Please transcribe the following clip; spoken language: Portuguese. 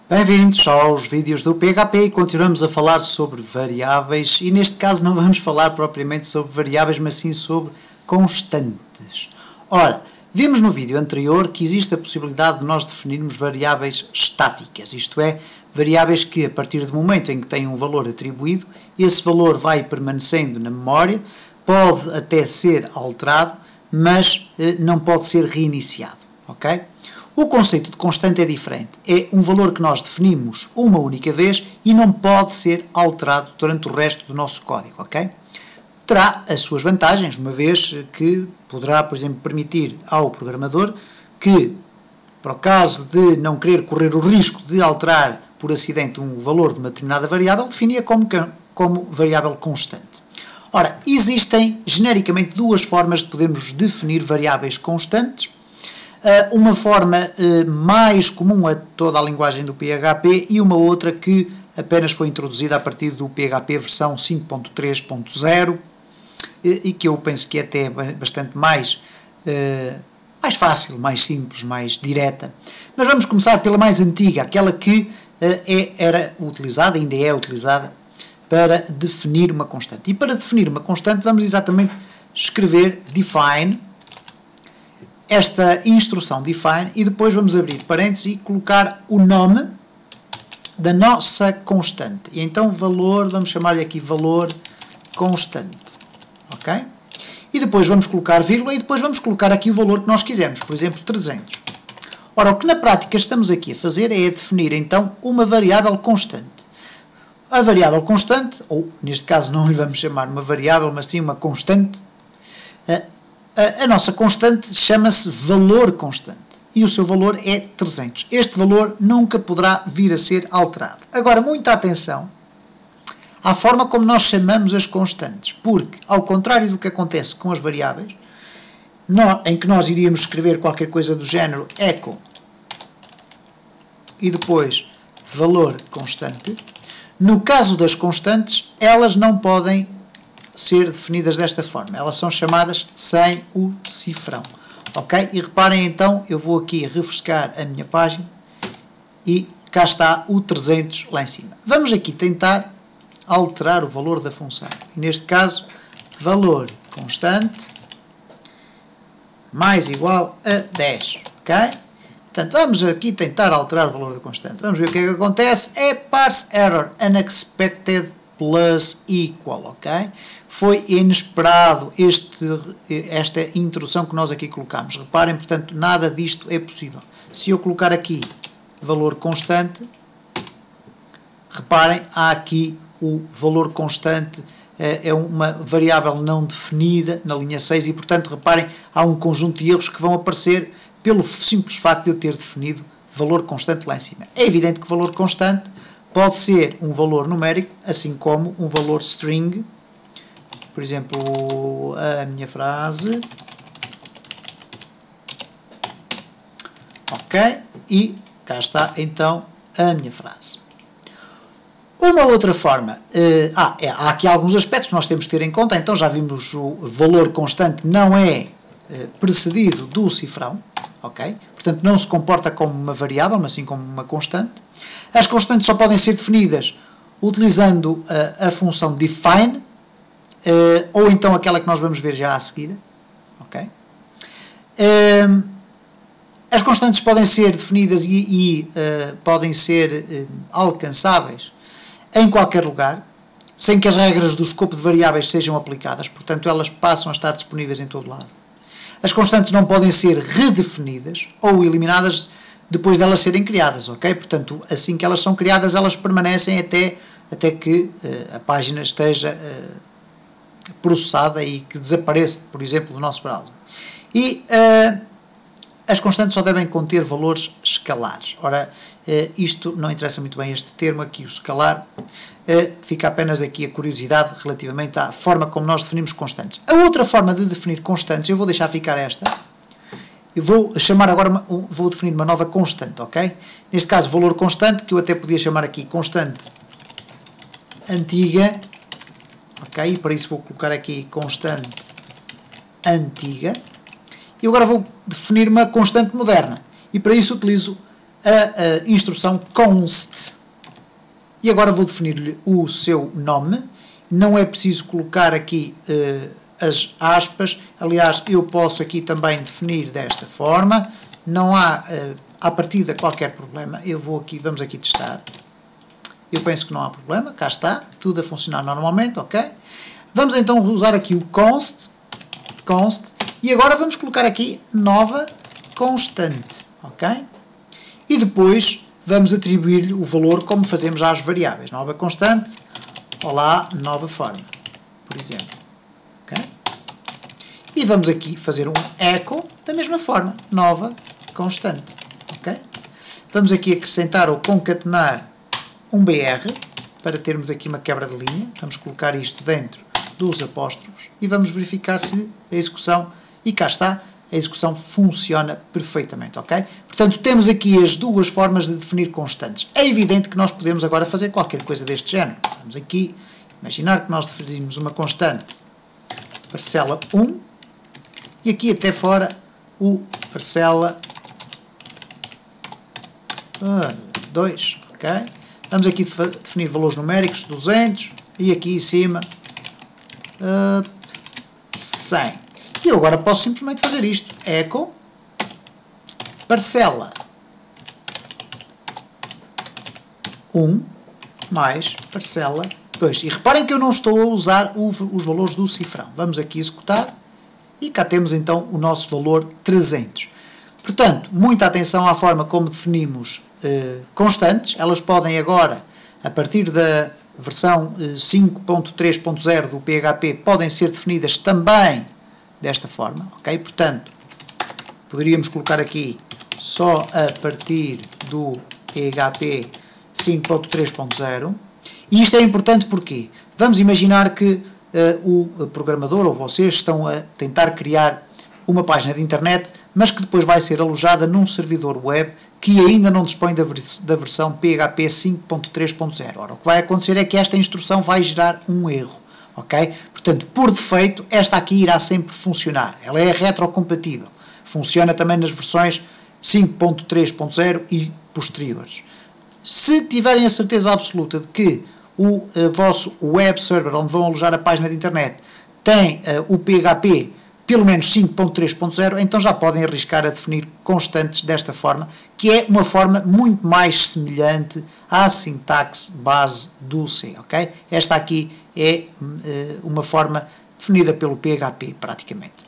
Bem-vindos aos vídeos do PHP e continuamos a falar sobre variáveis e neste caso não vamos falar propriamente sobre variáveis, mas sim sobre constantes. Ora, vimos no vídeo anterior que existe a possibilidade de nós definirmos variáveis estáticas, isto é, variáveis que a partir do momento em que têm um valor atribuído, esse valor vai permanecendo na memória, pode até ser alterado, mas não pode ser reiniciado, ok? O conceito de constante é diferente. É um valor que nós definimos uma única vez e não pode ser alterado durante o resto do nosso código, ok? Terá as suas vantagens, uma vez que poderá, por exemplo, permitir ao programador que, para o caso de não querer correr o risco de alterar por acidente um valor de uma determinada variável, definia como variável constante. Ora, existem genericamente duas formas de podermos definir variáveis constantes. Uma forma mais comum a toda a linguagem do PHP e uma outra que apenas foi introduzida a partir do PHP versão 5.3.0 e que eu penso que é até bastante mais fácil, mais simples, mais direta. Mas vamos começar pela mais antiga, aquela que era utilizada, ainda é utilizada, para definir uma constante. E para definir uma constante vamos exatamente escrever define, esta instrução define, e depois vamos abrir parênteses e colocar o nome da nossa constante. E então valor, vamos chamar-lhe aqui valor constante. Ok? E depois vamos colocar vírgula e depois vamos colocar aqui o valor que nós quisermos, por exemplo 300. Ora, o que na prática estamos aqui a fazer é definir então uma variável constante. A variável constante, ou neste caso não lhe vamos chamar uma variável, mas sim uma constante, a nossa constante chama-se valor constante e o seu valor é 300. Este valor nunca poderá vir a ser alterado. Agora, muita atenção à forma como nós chamamos as constantes, porque, ao contrário do que acontece com as variáveis, em que nós iríamos escrever qualquer coisa do género echo e depois valor constante, no caso das constantes, elas não podem ser definidas desta forma. Elas são chamadas sem o cifrão. Ok? E reparem então, eu vou aqui refrescar a minha página e cá está o 300 lá em cima. Vamos aqui tentar alterar o valor da função. E neste caso, valor constante mais igual a 10. Ok? Portanto, vamos aqui tentar alterar o valor da constante. Vamos ver o que é que acontece. É parse error unexpected plus equal, ok? Foi inesperado esta introdução que nós aqui colocamos. Reparem, portanto, nada disto é possível. Se eu colocar aqui valor constante, reparem, há aqui o valor constante, é uma variável não definida na linha 6 e, portanto, reparem, há um conjunto de erros que vão aparecer pelo simples facto de eu ter definido valor constante lá em cima. É evidente que o valor constante pode ser um valor numérico, assim como um valor string. Por exemplo, a minha frase. Ok? E cá está então a minha frase. Uma outra forma, há aqui alguns aspectos que nós temos que ter em conta. Então já vimos o valor constante não é precedido do cifrão. Ok? Portanto, não se comporta como uma variável, mas sim como uma constante. As constantes só podem ser definidas utilizando a função define, ou então aquela que nós vamos ver já a seguir. Okay? As constantes podem ser definidas e podem ser alcançáveis em qualquer lugar, sem que as regras do escopo de variáveis sejam aplicadas, portanto elas passam a estar disponíveis em todo lado. As constantes não podem ser redefinidas ou eliminadas depois delas serem criadas, ok? Portanto, assim que elas são criadas, elas permanecem até que a página esteja processada e que desapareça, por exemplo, do nosso browser. E as constantes só devem conter valores escalares. Ora, isto não interessa muito bem este termo aqui, o escalar, fica apenas aqui a curiosidade relativamente à forma como nós definimos constantes. A outra forma de definir constantes, eu vou deixar ficar esta, eu vou chamar agora, vou definir uma nova constante, ok? Neste caso, valor constante, que eu até podia chamar aqui constante antiga, ok? E para isso vou colocar aqui constante antiga. E agora vou definir uma constante moderna. E para isso utilizo a instrução const. E agora vou definir-lhe o seu nome. Não é preciso colocar aqui as aspas. Aliás, eu posso aqui também definir desta forma. Não há, à partida, qualquer problema. Vamos aqui testar. Eu penso que não há problema. Cá está. Tudo a funcionar normalmente, ok? Vamos então usar aqui o const. E agora vamos colocar aqui nova constante, ok? E depois vamos atribuir-lhe o valor como fazemos às variáveis. Nova constante, olá, nova forma, por exemplo. Okay? E vamos aqui fazer um echo da mesma forma, nova constante. Okay? Vamos aqui acrescentar ou concatenar um BR, para termos aqui uma quebra de linha. Vamos colocar isto dentro dos apóstrofos e vamos verificar se a execução, e cá está, a execução funciona perfeitamente, ok? Portanto, temos aqui as duas formas de definir constantes. É evidente que nós podemos agora fazer qualquer coisa deste género. Vamos aqui imaginar que nós definimos uma constante parcela 1 e aqui até fora o parcela 2, ok? Vamos aqui definir valores numéricos, 200, e aqui em cima 100. E eu agora posso simplesmente fazer isto. Echo parcela 1 mais parcela 2. E reparem que eu não estou a usar os valores do cifrão. Vamos aqui executar e cá temos então o nosso valor 300. Portanto, muita atenção à forma como definimos constantes. Elas podem agora, a partir da versão 5.3.0 do PHP, podem ser definidas também desta forma, ok? Portanto, poderíamos colocar aqui só a partir do PHP 5.3.0. E isto é importante porque vamos imaginar que o programador ou vocês estão a tentar criar uma página de internet, mas que depois vai ser alojada num servidor web que ainda não dispõe da versão PHP 5.3.0. Ora, o que vai acontecer é que esta instrução vai gerar um erro, ok? Portanto, por defeito, esta aqui irá sempre funcionar. Ela é retrocompatível. Funciona também nas versões 5.3.0 e posteriores. Se tiverem a certeza absoluta de que o vosso web server, onde vão alojar a página de internet, tem o PHP pelo menos 5.3.0, então já podem arriscar a definir constantes desta forma, que é uma forma muito mais semelhante à sintaxe base do C, ok? Esta aqui é uma forma definida pelo PHP, praticamente.